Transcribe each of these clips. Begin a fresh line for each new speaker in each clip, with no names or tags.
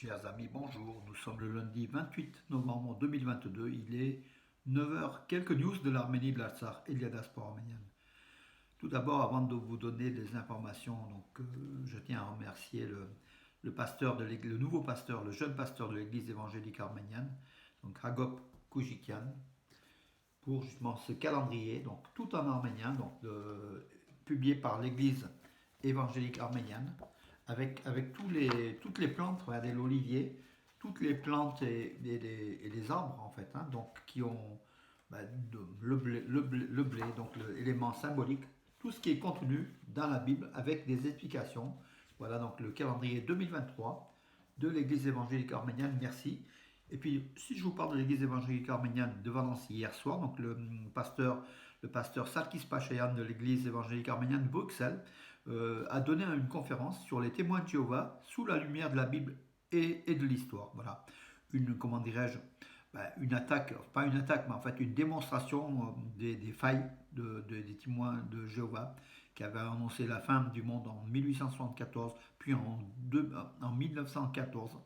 Chers amis, bonjour. Nous sommes le lundi 28 novembre 2022. Il est 9 heures. Quelques news de l'Arménie, de l'Artsakh et de la diaspora arménienne. Tout d'abord, avant de vous donner des informations, je tiens à remercier le pasteur de le nouveau pasteur, le jeune pasteur de l'église évangélique arménienne, donc Hagop Koujikian, pour justement ce calendrier, donc tout en arménien, publié par l'église évangélique arménienne, avec toutes les plantes, regardez l'olivier, toutes les plantes et les arbres en fait, hein, donc qui ont le blé, donc l'élément symbolique, tout ce qui est contenu dans la Bible avec des explications. Voilà donc le calendrier 2023 de l'Église évangélique arménienne, merci. Et puis, si je vous parle de l'Église évangélique arménienne de Valence hier soir, donc le pasteur Sarkis Pachayan de l'Église évangélique arménienne de Bruxelles a donné une conférence sur les témoins de Jéhovah sous la lumière de la Bible et de l'histoire. Voilà, comment dirais-je, une attaque, pas une attaque, mais en fait une démonstration des failles des témoins de Jéhovah qui avaient annoncé la fin du monde en 1874, puis en 1914.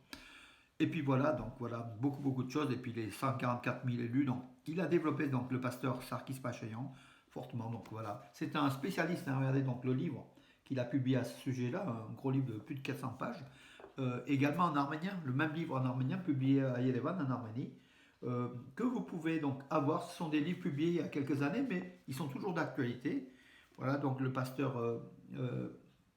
Et puis voilà, donc voilà, beaucoup de choses, et puis les 144 000 élus. Donc il a développé donc le pasteur Sarkis Pachayan fortement. Donc voilà, c'est un spécialiste, hein, regardez donc le livre qu'il a publié à ce sujet-là, un gros livre de plus de 400 pages, également en arménien, le même livre en arménien publié à Yerevan en Arménie, que vous pouvez donc avoir. Ce sont des livres publiés il y a quelques années, mais ils sont toujours d'actualité. Voilà, donc le pasteur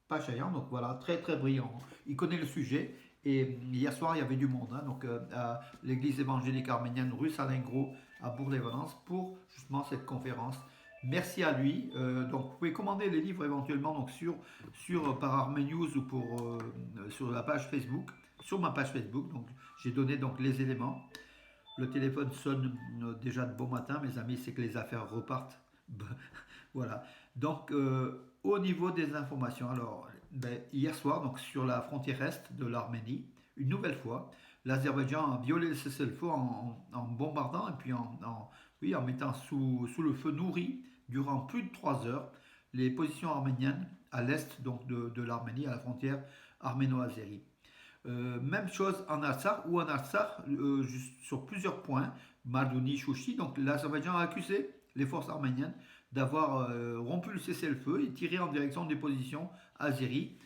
Pachayan, donc voilà, très brillant. Il connaît le sujet. Et hier soir, il y avait du monde, hein, à l'église évangélique arménienne rue Salingro à Bourg-les-Valences pour justement cette conférence. Merci à lui. Donc, vous pouvez commander les livres éventuellement donc par Armenius ou sur la page Facebook, sur ma page Facebook. Donc, j'ai donné donc les éléments. Le téléphone sonne déjà de bon matin, mes amis, c'est que les affaires repartent. Voilà. Donc, au niveau des informations, alors, hier soir, donc sur la frontière est de l'Arménie, une nouvelle fois, l'Azerbaïdjan a violé le cessez-le-feu en bombardant et puis en mettant sous le feu nourri durant plus de 3 heures les positions arméniennes à l'est donc de l'Arménie, à la frontière arméno-azérie. Même chose en Artsakh, ou en Artsakh, sur plusieurs points, Mardouni, Chouchi, donc l'Azerbaïdjan a accusé les forces arméniennes d'avoir rompu le cessez-le-feu et tiré en direction des positions azéries.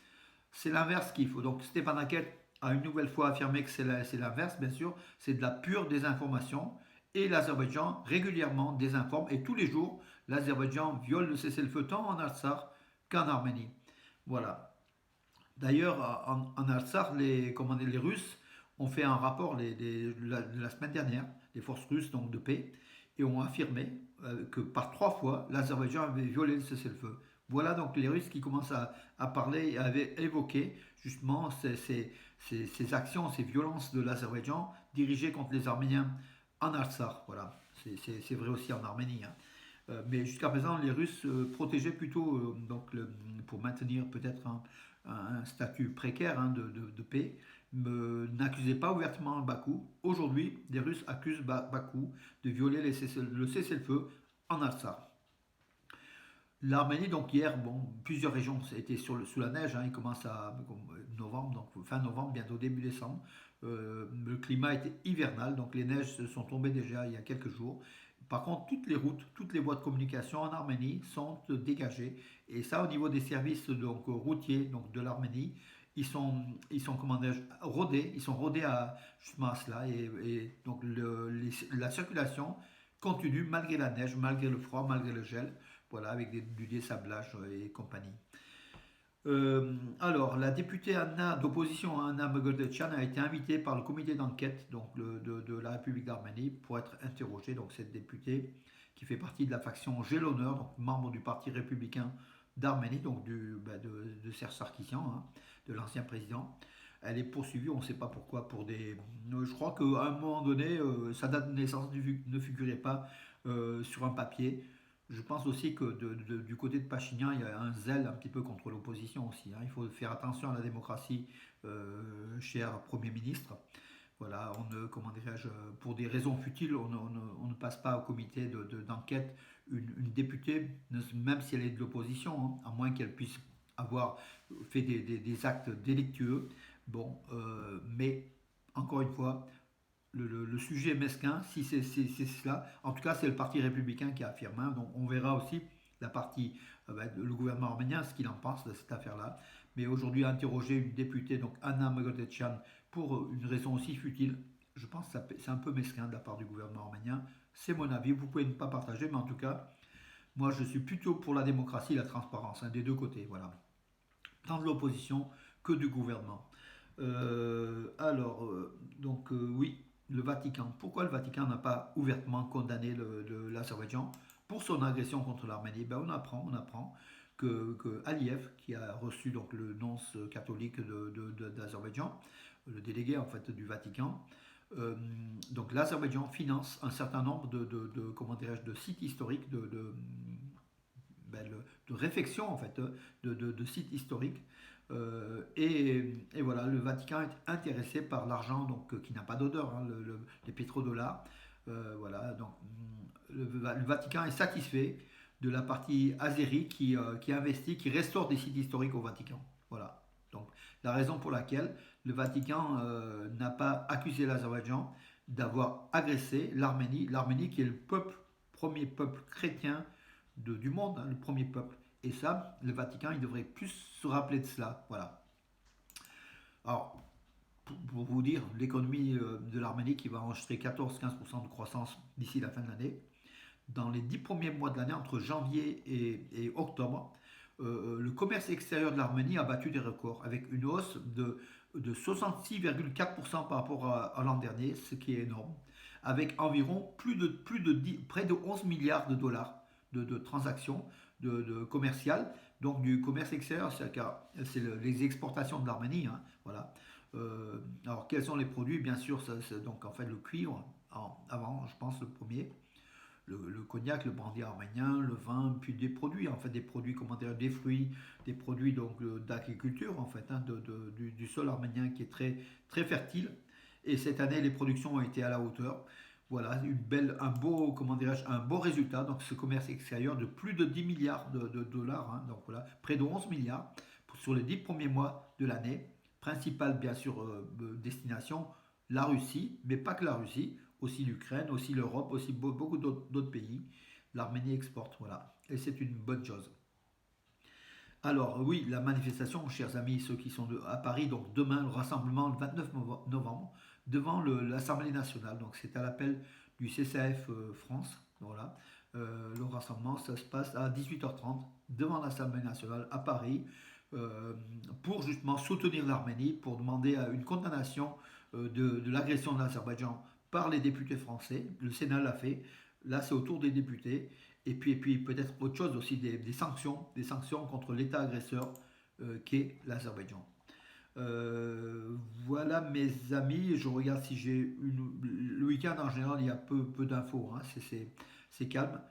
C'est l'inverse qu'il faut. Donc Stéphane Hackett a une nouvelle fois affirmé que c'est l'inverse, bien sûr, c'est de la pure désinformation. Et l'Azerbaïdjan régulièrement désinforme, et tous les jours, l'Azerbaïdjan viole le cessez-le-feu tant en Artsakh qu'en Arménie. Voilà. D'ailleurs, en Artsakh, les Russes ont fait un rapport la semaine dernière, les forces russes donc, de paix, et ont affirmé que par 3 fois, l'Azerbaïdjan avait violé le cessez-le-feu. Voilà donc les Russes qui commencent à parler et avaient évoqué justement ces actions, ces violences de l'Azerbaïdjan dirigées contre les Arméniens en Artsakh. Voilà, c'est vrai aussi en Arménie, hein. Mais jusqu'à présent, les Russes protégeaient plutôt, pour maintenir peut-être un statut précaire, hein, de paix, n'accusaient pas ouvertement Bakou. Aujourd'hui, les Russes accusent Bakou de violer le cessez-le-feu en Artsakh. L'Arménie, donc hier, bon, plusieurs régions étaient sous la neige, hein, il commence à novembre, donc fin novembre, bientôt début décembre. Le climat était hivernal, donc les neiges sont tombées déjà il y a quelques jours. Par contre, toutes les routes, toutes les voies de communication en Arménie sont dégagées. Et ça, au niveau des services donc, routiers donc, de l'Arménie, comment rodés, ils sont rodés justement à cela. Et donc la circulation continue malgré la neige, malgré le froid, malgré le gel. Voilà, avec du dessablage et compagnie. Alors, la députée d'opposition Anna Mogolchyan a été invitée par le comité d'enquête de la République d'Arménie pour être interrogée. Donc, cette députée qui fait partie de la faction J'ai l'honneur, donc membre du Parti républicain d'Arménie, donc de Serge Sarkissian, hein, de l'ancien président. Elle est poursuivie, on ne sait pas pourquoi, je crois qu'à un moment donné, sa date de naissance ne figurait pas sur un papier. Je pense aussi que du côté de Pachinian, il y a un zèle un petit peu contre l'opposition aussi, hein. Il faut faire attention à la démocratie, cher Premier ministre. Voilà, comment dirais-je, pour des raisons futiles, on ne passe pas au comité d'enquête une députée, même si elle est de l'opposition, hein, à moins qu'elle puisse avoir fait des actes délictueux. Bon, mais encore une fois, le sujet est mesquin, si c'est cela. En tout cas, c'est le Parti républicain qui affirme. Hein. Donc, on verra aussi la partie, le gouvernement arménien, ce qu'il en pense de cette affaire-là. Mais aujourd'hui, interroger une députée, donc Anna Mogodetchan, pour une raison aussi futile, je pense que c'est un peu mesquin de la part du gouvernement arménien. C'est mon avis, vous pouvez ne pas partager, mais en tout cas, moi je suis plutôt pour la démocratie et la transparence, hein, des deux côtés, voilà. Tant de l'opposition que du gouvernement. Oui, le Vatican. Pourquoi le Vatican n'a pas ouvertement condamné l'Azerbaïdjan pour son agression contre l'Arménie? Ben, on apprend que Aliyev, qui a reçu donc le nonce catholique d'Azerbaïdjan, le délégué en fait du Vatican, euh, donc l'Azerbaïdjan finance un certain nombre comment dirais-je, de sites historiques, de réflexion en fait, de sites historiques. Et voilà, le Vatican est intéressé par l'argent donc qui n'a pas d'odeur, hein, les pétrodollars. Voilà, donc le Vatican est satisfait de la partie azérie qui investit, qui restaure des sites historiques au Vatican. Voilà. Donc la raison pour laquelle le Vatican n'a pas accusé l'Azerbaïdjan d'avoir agressé l'Arménie qui est premier peuple chrétien du monde, hein, le premier peuple. Et ça, le Vatican, il devrait plus se rappeler de cela. Voilà. Alors, pour vous dire, l'économie de l'Arménie qui va enregistrer 14-15% de croissance d'ici la fin de l'année. Dans les 10 premiers mois de l'année, entre janvier et octobre, le commerce extérieur de l'Arménie a battu des records avec une hausse de 66,4% par rapport à l'an dernier, ce qui est énorme, avec environ près de 11 milliards de dollars de transactions commerciales, donc du commerce extérieur, c'est les exportations de l'Arménie. Hein, voilà. Alors quels sont les produits? Bien sûr, c'est donc en fait le cuivre, avant je pense le premier, le cognac, le brandy arménien, le vin, puis des produits, en fait, des produits, comment dire, des fruits, des produits donc d'agriculture, en fait, hein, du sol arménien qui est très, très fertile. Et cette année, les productions ont été à la hauteur. Voilà, comment dirais-je, un beau résultat. Donc, ce commerce extérieur de plus de 10 milliards de dollars, hein, donc voilà, près de 11 milliards sur les 10 premiers mois de l'année. Principale, bien sûr, destination, la Russie, mais pas que la Russie, aussi l'Ukraine, aussi l'Europe, aussi beaucoup d'autres pays. L'Arménie exporte, voilà. Et c'est une bonne chose. Alors oui, la manifestation, chers amis, ceux qui sont à Paris, donc demain, le rassemblement le 29 novembre, devant l'Assemblée nationale. Donc c'est à l'appel du CCAF France. Voilà. Le rassemblement, ça se passe à 18h30 devant l'Assemblée nationale à Paris pour justement soutenir l'Arménie, pour demander une condamnation de l'agression de l'Azerbaïdjan par les députés français. Le Sénat l'a fait. Là, c'est au tour des députés. Et puis peut-être autre chose aussi, des sanctions contre l'État agresseur qu'est l'Azerbaïdjan. Voilà mes amis, je regarde si le week-end en général il y a peu d'infos, hein, c'est calme.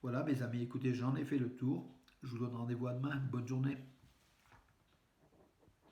Voilà mes amis, écoutez, j'en ai fait le tour. Je vous donne rendez-vous à demain. Bonne journée.